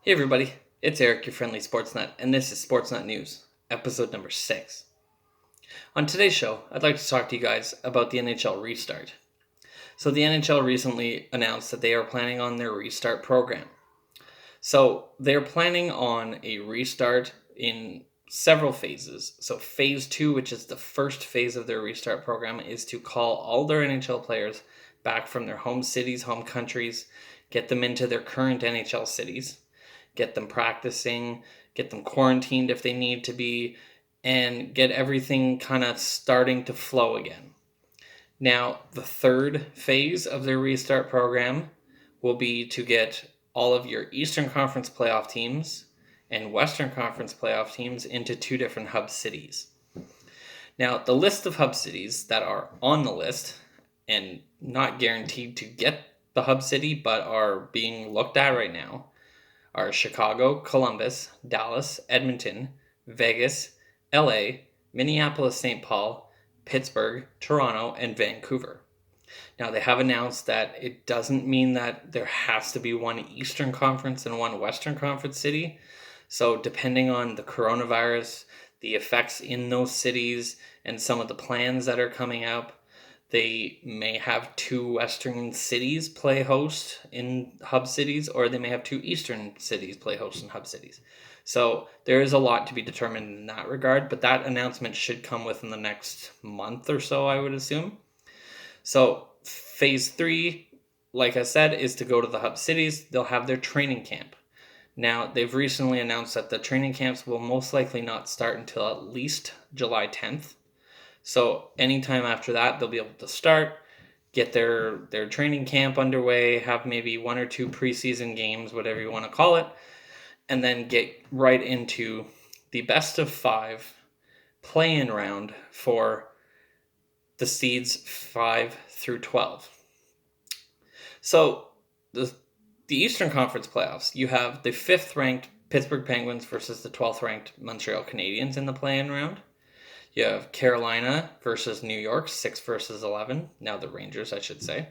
Hey everybody, it's Eric, your friendly sports nut, and this is Sports Nut News, episode number 6. On today's show, I'd like to talk to you guys about the NHL Restart. So the NHL recently announced that they are planning on their restart program. So they're planning on a restart in several phases. So phase 2, which is the first phase of their restart program, is to call all their NHL players back from their home cities, home countries, get them into their current NHL cities, get them practicing, get them quarantined if they need to be, and get everything kind of starting to flow again. Now, the third phase of their restart program will be to get all of your Eastern Conference playoff teams and Western Conference playoff teams into 2 different hub cities. Now, the list of hub cities that are on the list and not guaranteed to get the hub city but are being looked at right now are Chicago, Columbus, Dallas, Edmonton, Vegas, LA, Minneapolis, St. Paul, Pittsburgh, Toronto, and Vancouver. Now, they have announced that it doesn't mean that there has to be one Eastern Conference and one Western Conference city. So depending on the coronavirus, the effects in those cities, and some of the plans that are coming up, they may have 2 Western cities play host in hub cities, or they may have 2 Eastern cities play host in hub cities. So there is a lot to be determined in that regard, but that announcement should come within the next month or so, I would assume. So phase 3, like I said, is to go to the hub cities. They'll have their training camp. Now, they've recently announced that the training camps will most likely not start until at least July 10th. So anytime after that, they'll be able to start, get their training camp underway, have maybe 1 or 2 preseason games, whatever you want to call it, and then get right into the best of 5 play-in round for the seeds 5 through 12. So the Eastern Conference playoffs, you have the 5th-ranked Pittsburgh Penguins versus the 12th-ranked Montreal Canadiens in the play-in round. You have Carolina versus New York, 6 versus 11. Now the Rangers, I should say.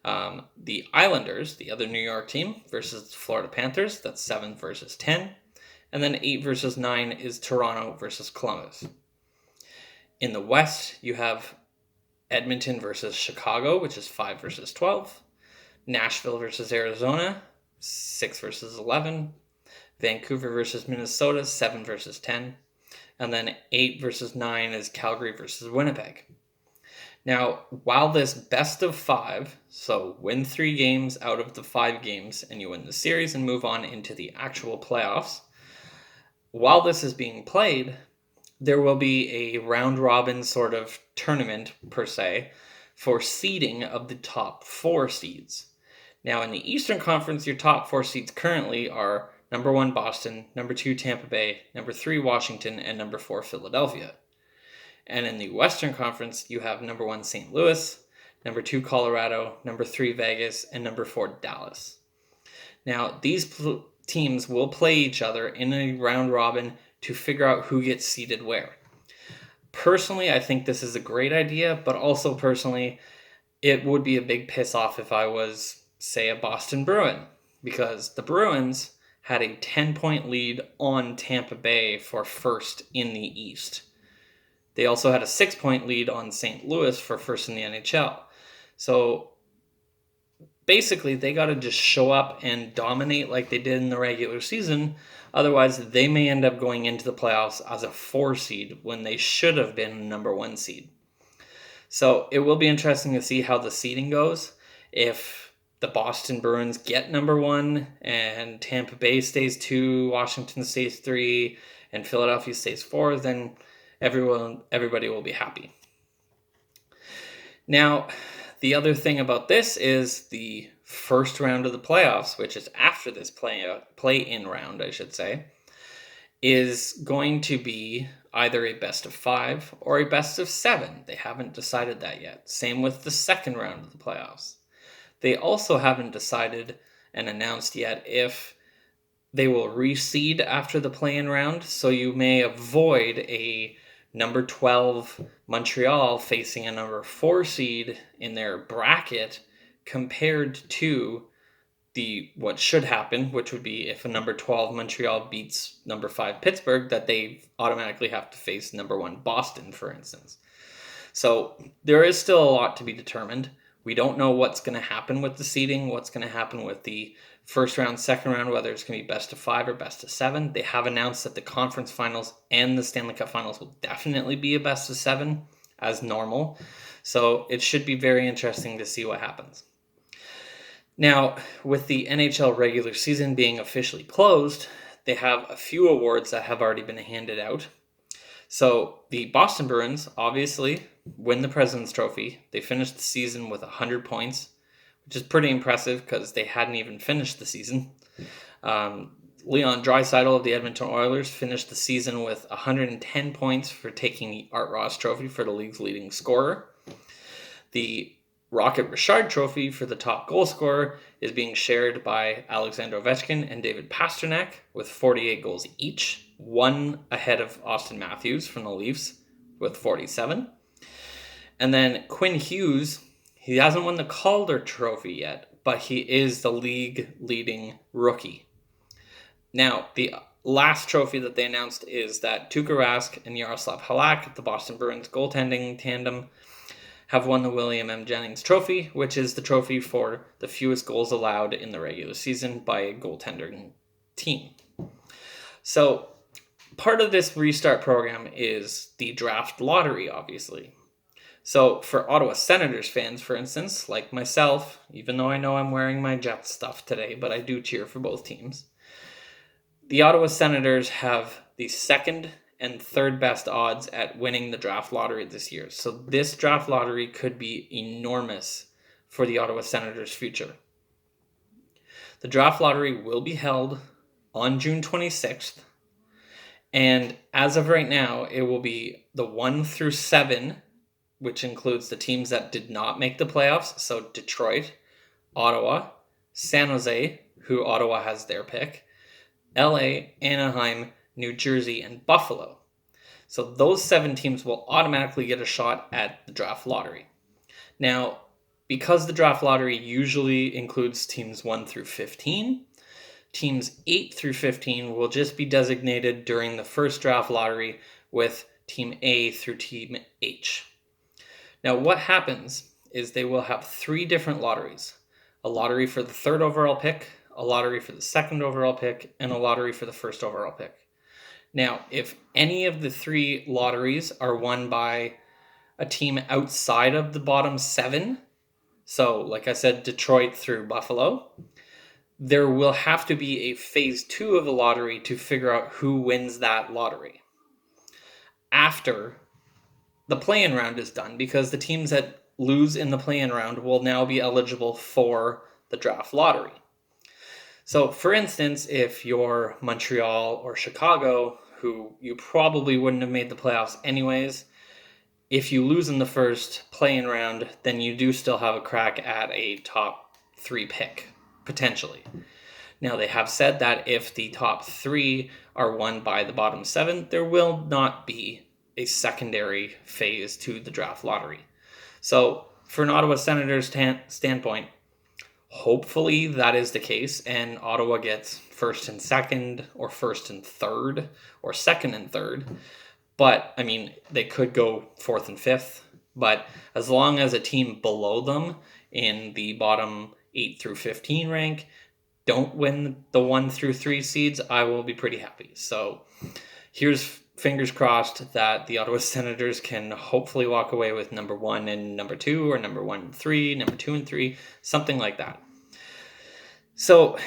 The Islanders, the other New York team, versus the Florida Panthers. That's 7 versus 10. And then 8 versus 9 is Toronto versus Columbus. In the West, you have Edmonton versus Chicago, which is 5 versus 12. Nashville versus Arizona, 6 versus 11. Vancouver versus Minnesota, 7 versus 10. And then 8 versus 9 is Calgary versus Winnipeg. Now, while this best of 5, so win 3 games out of the 5 games and you win the series and move on into the actual playoffs, while this is being played, there will be a round-robin sort of tournament, per se, for seeding of the top 4 seeds. Now, in the Eastern Conference, your top 4 seeds currently are number 1, Boston, number 2, Tampa Bay, number 3, Washington, and number 4, Philadelphia. And in the Western Conference, you have number 1, St. Louis, number 2, Colorado, number 3, Vegas, and number 4, Dallas. Now, these teams will play each other in a round robin to figure out who gets seeded where. Personally, I think this is a great idea, but also personally, it would be a big piss off if I was, say, a Boston Bruin, because the Bruins had a 10-point lead on Tampa Bay for first in the East. They also had a 6-point lead on St. Louis for first in the NHL. So basically, they got to just show up and dominate like they did in the regular season. Otherwise, they may end up going into the playoffs as a 4 seed when they should have been number 1 seed. So it will be interesting to see how the seeding goes. If the Boston Bruins get number 1 and Tampa Bay stays 2, Washington stays 3, and Philadelphia stays 4, then everybody will be happy. Now, the other thing about this is the first round of the playoffs, which is after this play-in round, I should say, is going to be either a best of 5 or a best of 7. They haven't decided that yet. Same with the second round of the playoffs. They also haven't decided and announced yet if they will reseed after the play-in round, so you may avoid a number 12 Montreal facing a number 4 seed in their bracket compared to what should happen, which would be if a number 12 Montreal beats number 5 Pittsburgh, that they automatically have to face number 1 Boston, for instance. So there is still a lot to be determined. We don't know what's going to happen with the seeding, what's going to happen with the first round, second round, whether it's going to be best of 5 or best of 7. They have announced that the conference finals and the Stanley Cup finals will definitely be a best of 7 as normal. So it should be very interesting to see what happens. Now, with the NHL regular season being officially closed, they have a few awards that have already been handed out. So the Boston Bruins obviously win the President's Trophy. They finished the season with 100 points, which is pretty impressive because they hadn't even finished the season. Leon Draisaitl of the Edmonton Oilers finished the season with 110 points for taking the Art Ross Trophy for the league's leading scorer. The Rocket Richard Trophy for the top goal scorer is being shared by Alexander Ovechkin and David Pastrnak with 48 goals each, one ahead of Austin Matthews from the Leafs with 47. And then Quinn Hughes, he hasn't won the Calder Trophy yet, but he is the league leading rookie. Now, the last trophy that they announced is that Tuukka Rask and Yaroslav Halak, the Boston Bruins goaltending tandem, have won the William M. Jennings Trophy, which is the trophy for the fewest goals allowed in the regular season by a goaltending team. So part of this restart program is the draft lottery, obviously. So for Ottawa Senators fans, for instance, like myself, even though I know I'm wearing my Jets stuff today, but I do cheer for both teams, the Ottawa Senators have the second and third best odds at winning the draft lottery this year. So this draft lottery could be enormous for the Ottawa Senators' future. The draft lottery will be held on June 26th. And as of right now, it will be the 1 through 7, which includes the teams that did not make the playoffs. So Detroit, Ottawa, San Jose, who Ottawa has their pick, LA, Anaheim, New Jersey, and Buffalo. So those 7 teams will automatically get a shot at the draft lottery. Now, because the draft lottery usually includes teams 1 through 15, teams 8 through 15 will just be designated during the first draft lottery with Team A through Team H. Now, what happens is they will have 3 different lotteries. A lottery for the 3rd overall pick, a lottery for the 2nd overall pick, and a lottery for the 1st overall pick. Now, if any of the 3 lotteries are won by a team outside of the bottom 7, so like I said, Detroit through Buffalo, there will have to be a phase 2 of the lottery to figure out who wins that lottery after the play-in round is done, because the teams that lose in the play-in round will now be eligible for the draft lottery. So, for instance, if you're Montreal or Chicago, who you probably wouldn't have made the playoffs anyways, if you lose in the first play-in round, then you do still have a crack at a top 3 pick, potentially. Now, they have said that if the top 3 are won by the bottom 7, there will not be a secondary phase to the draft lottery. So, for an Ottawa Senators standpoint, hopefully that is the case, and Ottawa gets 1st and 2nd, or 1st and 3rd, or 2nd and 3rd. But, I mean, they could go 4th and 5th. But as long as a team below them in the bottom 8 through 15 rank don't win the 1 through 3 seeds, I will be pretty happy. So here's fingers crossed that the Ottawa Senators can hopefully walk away with number 1 and number 2, or number 1 and 3, number 2 and 3, something like that. So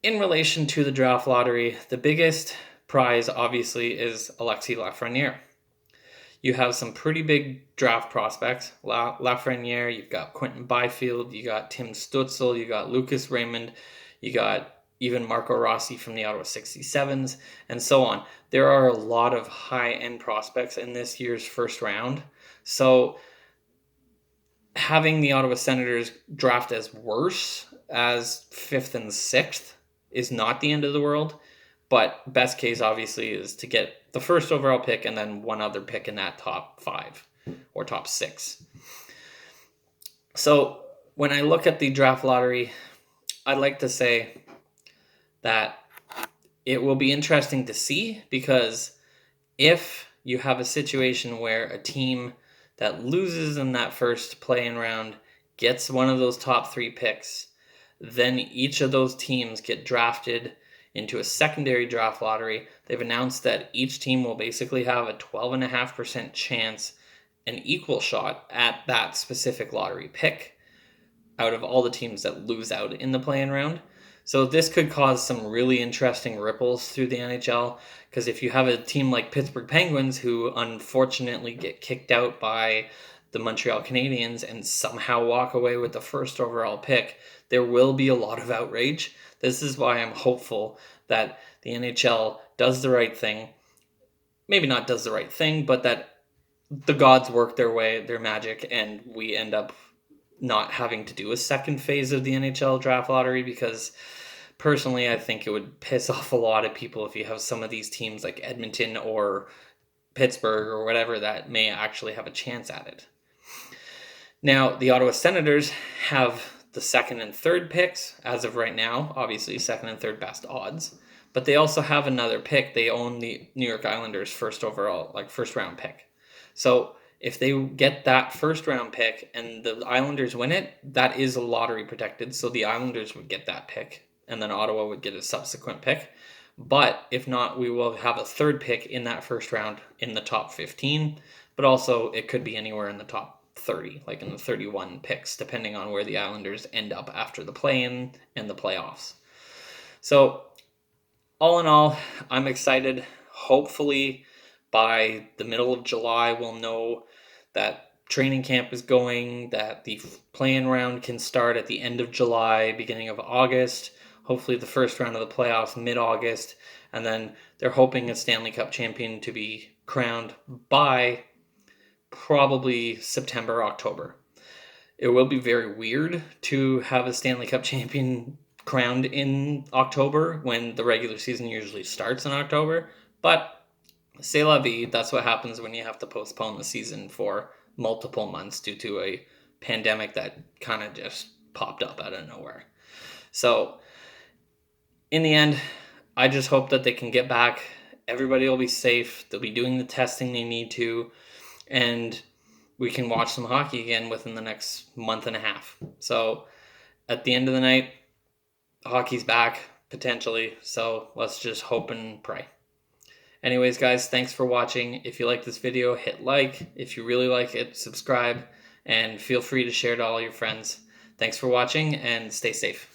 in relation to the draft lottery, the biggest prize obviously is Alexis Lafreniere. You have some pretty big draft prospects. Lafreniere, you've got Quentin Byfield, you got Tim Stutzel, you got Lucas Raymond, you got even Marco Rossi from the Ottawa 67s, and so on. There are a lot of high-end prospects in this year's first round. So having the Ottawa Senators draft as worse as 5th and 6th is not the end of the world. But best case, obviously, is to get the 1st overall pick and then one other pick in that top 5 or top 6. So when I look at the draft lottery, I'd like to say that it will be interesting to see, because if you have a situation where a team that loses in that first play-in round gets one of those top 3 picks, then each of those teams get drafted into a secondary draft lottery. They've announced that each team will basically have a 12.5% chance, an equal shot at that specific lottery pick out of all the teams that lose out in the play-in round. So this could cause some really interesting ripples through the NHL, because if you have a team like Pittsburgh Penguins, who unfortunately get kicked out by the Montreal Canadiens and somehow walk away with the first overall pick, there will be a lot of outrage. This is why I'm hopeful that the NHL does the right thing. Maybe not does the right thing, but that the gods work their magic, and we end up not having to do a second phase of the NHL draft lottery, because personally I think it would piss off a lot of people if you have some of these teams like Edmonton or Pittsburgh or whatever that may actually have a chance at it. Now, the Ottawa Senators have the second and third picks as of right now, obviously second and third best odds, but they also have another pick. They own the New York Islanders' first round pick. So if they get that first round pick and the Islanders win it, that is lottery protected. So the Islanders would get that pick, and then Ottawa would get a subsequent pick. But if not, we will have a third pick in that first round in the top 15. But also it could be anywhere in the top 30, like in the 31 picks, depending on where the Islanders end up after the play-in and the playoffs. So all in all, I'm excited. Hopefully by the middle of July, we'll know that training camp is going, that the play-in round can start at the end of July, beginning of August, hopefully the first round of the playoffs mid-August, and then they're hoping a Stanley Cup champion to be crowned by probably September, October. It will be very weird to have a Stanley Cup champion crowned in October when the regular season usually starts in October, but c'est la vie. That's what happens when you have to postpone the season for multiple months due to a pandemic that kind of just popped up out of nowhere. So in the end, I just hope that they can get back. Everybody will be safe. They'll be doing the testing they need to, and we can watch some hockey again within the next month and a half. So at the end of the night, hockey's back, potentially. So let's just hope and pray. Anyways, guys, thanks for watching. If you like this video, hit like. If you really like it, subscribe. And feel free to share to all your friends. Thanks for watching, and stay safe.